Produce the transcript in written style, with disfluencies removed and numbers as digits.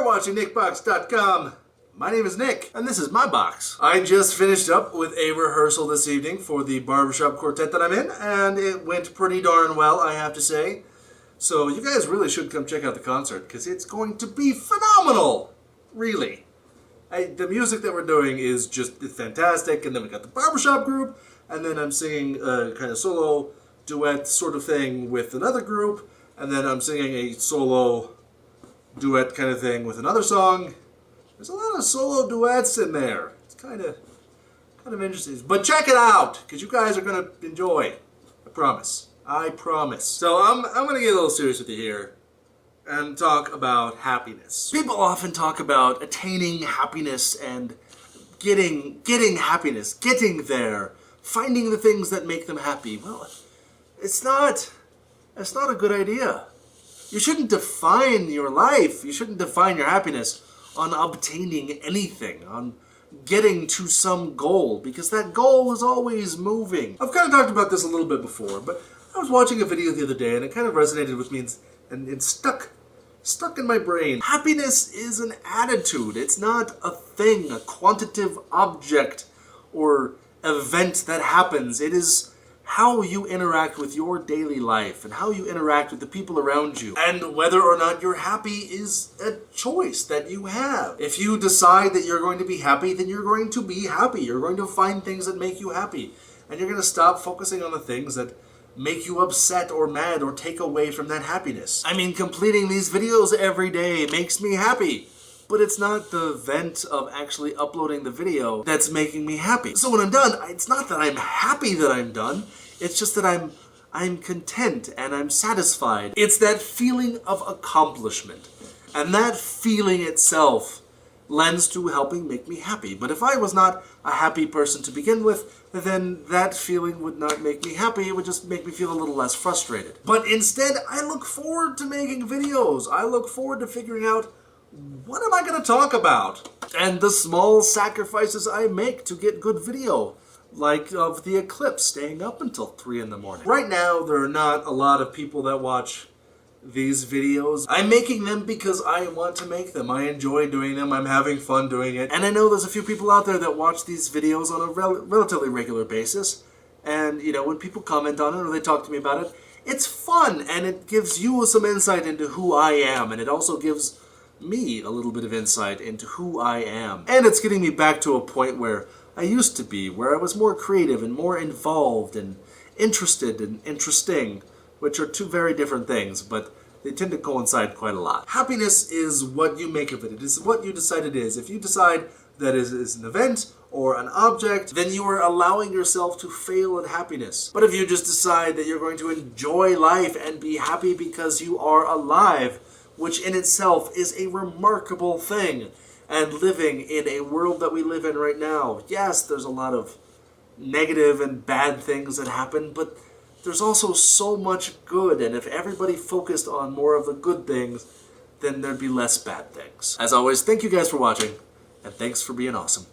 watching Nickbox.com. My name is Nick, and this is my box. I just finished up with a rehearsal this evening for the barbershop quartet that I'm in, and it went pretty darn well, I have to say. So you guys really should come check out the concert, because it's going to be phenomenal! Really. The music that we're doing is just fantastic, and then we got the barbershop group, and then I'm singing a kind of solo duet sort of thing with another group, and then I'm singing a solo duet kind of thing with another song. There's a lot of solo duets in there. It's kind of interesting. But check it out, because you guys are going to enjoy. I promise. I promise. So I'm going to get a little serious with you here and talk about happiness. People often talk about attaining happiness and getting happiness, getting there, finding the things that make them happy. Well, it's not a good idea. You shouldn't define your life, you shouldn't define your happiness on obtaining anything, on getting to some goal, because that goal is always moving. I've kind of talked about this a little bit before, but I was watching a video the other day and it kind of resonated with me and it stuck in my brain. Happiness is an attitude. It's not a thing, a quantitative object or event that happens. It is how you interact with your daily life and how you interact with the people around you. And whether or not you're happy is a choice that you have. If you decide that you're going to be happy, then you're going to be happy. You're going to find things that make you happy. And you're going to stop focusing on the things that make you upset or mad or take away from that happiness. I mean, completing these videos every day makes me happy. But it's not the event of actually uploading the video that's making me happy. So when I'm done, it's not that I'm happy that I'm done. It's just that I'm content and I'm satisfied. It's that feeling of accomplishment. And that feeling itself lends to helping make me happy. But if I was not a happy person to begin with, then that feeling would not make me happy. It would just make me feel a little less frustrated. But instead, I look forward to making videos. I look forward to figuring out, what am I going to talk about? And the small sacrifices I make to get good video, like of the eclipse staying up until 3 in the morning. Right now, there are not a lot of people that watch these videos. I'm making them because I want to make them. I enjoy doing them. I'm having fun doing it. And I know there's a few people out there that watch these videos on a relatively regular basis. And, you know, when people comment on it or they talk to me about it, it's fun and it gives you some insight into who I am. And it also gives me a little bit of insight into who I am. And it's getting me back to a point where I used to be, where I was more creative and more involved and interested and interesting, which are two very different things, but they tend to coincide quite a lot. Happiness is what you make of it. It is what you decide it is. If you decide that it is an event or an object, then you are allowing yourself to fail at happiness. But if you just decide that you're going to enjoy life and be happy because you are alive, which in itself is a remarkable thing, and living in a world that we live in right now, yes, there's a lot of negative and bad things that happen, but there's also so much good, and if everybody focused on more of the good things, then there'd be less bad things. As always, thank you guys for watching, and thanks for being awesome.